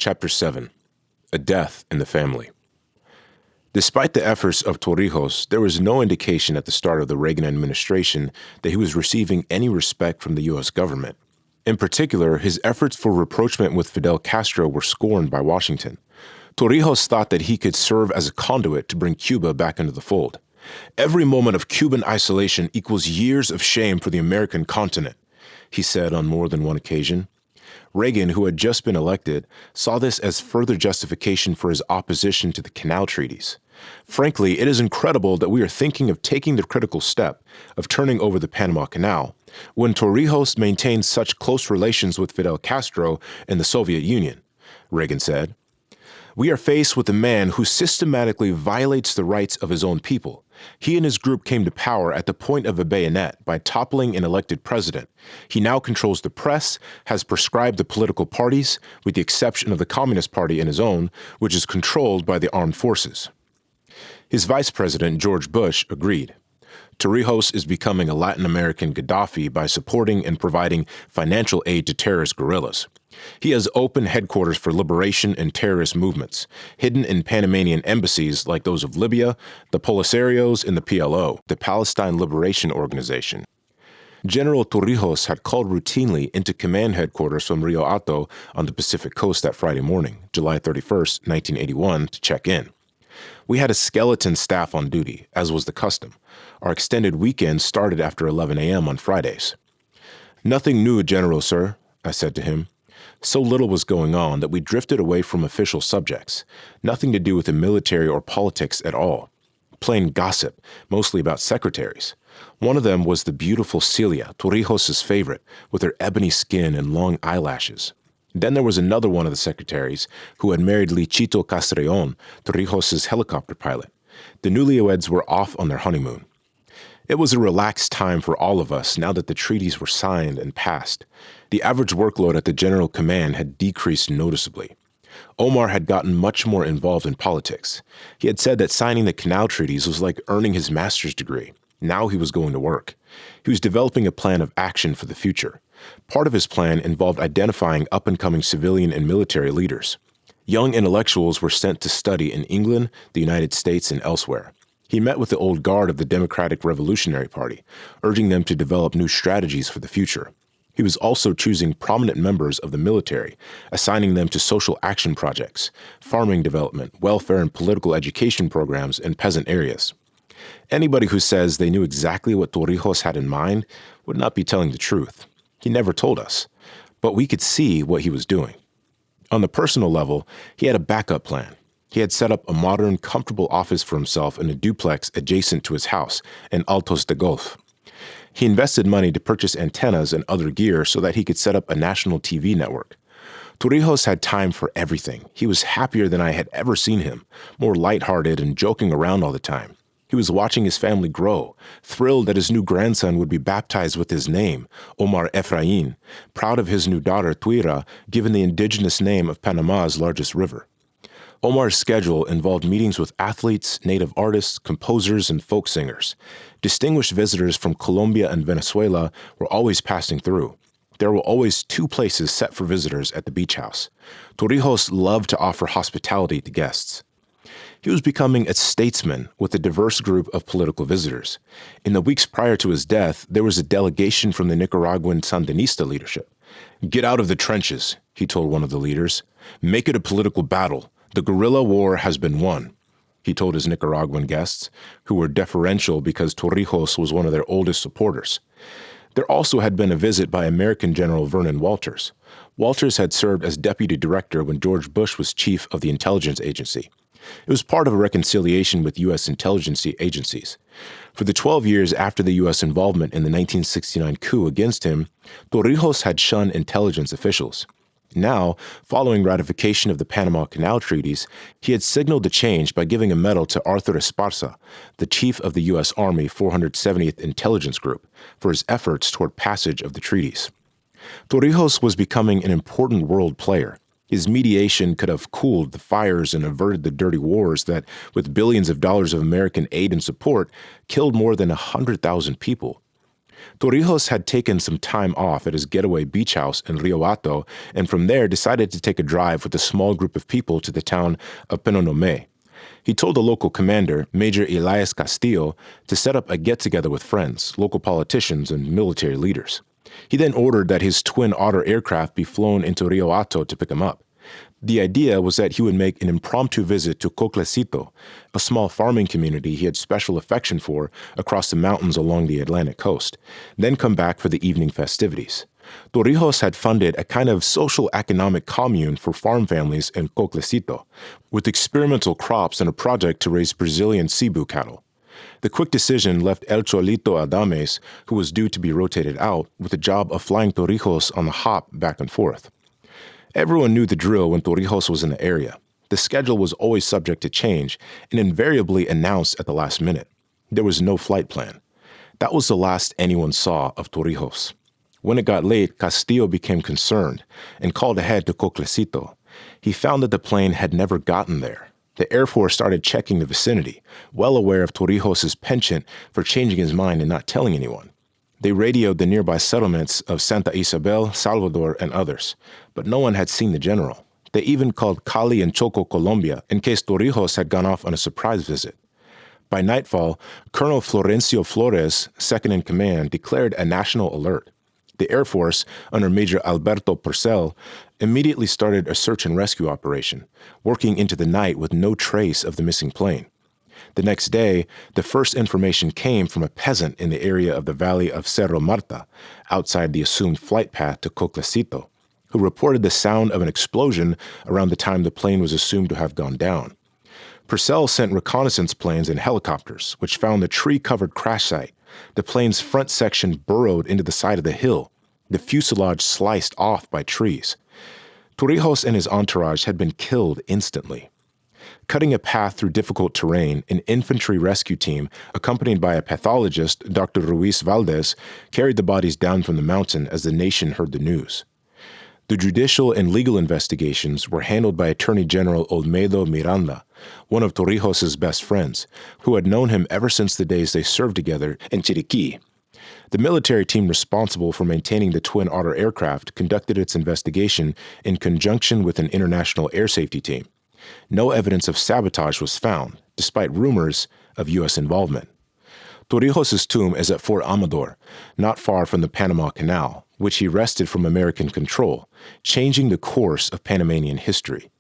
Chapter 7. A Death in the Family. Despite the efforts of Torrijos, there was no indication at the start of the Reagan administration that he was receiving any respect from the U.S. government. In particular, his efforts for rapprochement with Fidel Castro were scorned by Washington. Torrijos thought that he could serve as a conduit to bring Cuba back into the fold. "Every moment of Cuban isolation equals years of shame for the American continent," he said on more than one occasion. Reagan, who had just been elected, saw this as further justification for his opposition to the canal treaties. "Frankly, it is incredible that we are thinking of taking the critical step of turning over the Panama Canal when Torrijos maintains such close relations with Fidel Castro and the Soviet Union," Reagan said. "We are faced with a man who systematically violates the rights of his own people. He and his group came to power at the point of a bayonet by toppling an elected president. He now controls the press, has prescribed the political parties, with the exception of the Communist Party and his own, which is controlled by the armed forces." His vice president, George Bush, agreed. Torrijos is becoming a Latin American Gaddafi by supporting and providing financial aid to terrorist guerrillas. He has open headquarters for liberation and terrorist movements, hidden in Panamanian embassies like those of Libya, the Polisarios, and the PLO, the Palestine Liberation Organization. General Torrijos had called routinely into command headquarters from Rio Alto on the Pacific coast that Friday morning, July 31, 1981, to check in. "We had a skeleton staff on duty, as was the custom. Our extended weekend started after 11 a.m. on Fridays." "Nothing new, General, sir," I said to him. So little was going on that we drifted away from official subjects, nothing to do with the military or politics at all. Plain gossip, mostly about secretaries. One of them was the beautiful Celia, Torrijos' favorite, with her ebony skin and long eyelashes. Then there was another one of the secretaries who had married Lichito Castrillon, Torrijos' helicopter pilot. The newlyweds were off on their honeymoon. It was a relaxed time for all of us now that the treaties were signed and passed. The average workload at the General Command had decreased noticeably. Omar had gotten much more involved in politics. He had said that signing the canal treaties was like earning his master's degree. Now he was going to work. He was developing a plan of action for the future. Part of his plan involved identifying up-and-coming civilian and military leaders. Young intellectuals were sent to study in England, the United States, and elsewhere. He met with the old guard of the Democratic Revolutionary Party, urging them to develop new strategies for the future. He was also choosing prominent members of the military, assigning them to social action projects, farming development, welfare and political education programs in peasant areas. Anybody who says they knew exactly what Torrijos had in mind would not be telling the truth. He never told us, but we could see what he was doing. On the personal level, he had a backup plan. He had set up a modern, comfortable office for himself in a duplex adjacent to his house in Altos de Golf. He invested money to purchase antennas and other gear so that he could set up a national TV network. Torrijos had time for everything. He was happier than I had ever seen him, more lighthearted and joking around all the time. He was watching his family grow, thrilled that his new grandson would be baptized with his name, Omar Efrain, proud of his new daughter, Tuira, given the indigenous name of Panama's largest river. Omar's schedule involved meetings with athletes, native artists, composers, and folk singers. Distinguished visitors from Colombia and Venezuela were always passing through. There were always 2 places set for visitors at the beach house. Torrijos loved to offer hospitality to guests. He was becoming a statesman with a diverse group of political visitors. In the weeks prior to his death, there was a delegation from the Nicaraguan Sandinista leadership. "Get out of the trenches," he told one of the leaders. "Make it a political battle. The guerrilla war has been won," he told his Nicaraguan guests, who were deferential because Torrijos was one of their oldest supporters. There also had been a visit by American General Vernon Walters. Walters had served as deputy director when George Bush was chief of the intelligence agency. It was part of a reconciliation with U.S. intelligence agencies. For the 12 years after the U.S. involvement in the 1969 coup against him, Torrijos had shunned intelligence officials. Now, following ratification of the Panama Canal treaties, he had signaled the change by giving a medal to Arthur Esparza, the chief of the U.S. Army 470th Intelligence Group, for his efforts toward passage of the treaties. Torrijos was becoming an important world player. His mediation could have cooled the fires and averted the dirty wars that, with billions of dollars of American aid and support, killed more than 100,000 people. Torrijos had taken some time off at his getaway beach house in Rio Hato, and from there decided to take a drive with a small group of people to the town of Penonomé. He told the local commander, Major Elias Castillo, to set up a get-together with friends, local politicians, and military leaders. He then ordered that his Twin Otter aircraft be flown into Rio Hato to pick him up. The idea was that he would make an impromptu visit to Coclecito, a small farming community he had special affection for across the mountains along the Atlantic coast, then come back for the evening festivities. Torrijos had funded a kind of social economic commune for farm families in Coclecito, with experimental crops and a project to raise Brazilian Cebu cattle. The quick decision left El Cholito Adames, who was due to be rotated out, with the job of flying Torrijos on the hop back and forth. Everyone knew the drill when Torrijos was in the area. The schedule was always subject to change and invariably announced at the last minute. There was no flight plan. That was the last anyone saw of Torrijos. When it got late, Castillo became concerned and called ahead to Coclecito. He found that the plane had never gotten there. The Air Force started checking the vicinity, well aware of Torrijos' penchant for changing his mind and not telling anyone. They radioed the nearby settlements of Santa Isabel, Salvador, and others, but no one had seen the general. They even called Cali and Choco, Colombia, in case Torrijos had gone off on a surprise visit. By nightfall, Colonel Florencio Flores, second in command, declared a national alert. The Air Force, under Major Alberto Purcell, immediately started a search and rescue operation, working into the night with no trace of the missing plane. The next day, the first information came from a peasant in the area of the valley of Cerro Marta, outside the assumed flight path to Coclecito, who reported the sound of an explosion around the time the plane was assumed to have gone down. Purcell sent reconnaissance planes and helicopters, which found the tree-covered crash site. The plane's front section burrowed into the side of the hill, the fuselage sliced off by trees. Torrijos and his entourage had been killed instantly. Cutting a path through difficult terrain, an infantry rescue team, accompanied by a pathologist, Dr. Ruiz Valdez, carried the bodies down from the mountain as the nation heard the news. The judicial and legal investigations were handled by Attorney General Olmedo Miranda, one of Torrijos' best friends, who had known him ever since the days they served together in Chiriquí. The military team responsible for maintaining the Twin Otter aircraft conducted its investigation in conjunction with an international air safety team. No evidence of sabotage was found, despite rumors of U.S. involvement. Torrijos' tomb is at Fort Amador, not far from the Panama Canal, which he wrested from American control, changing the course of Panamanian history.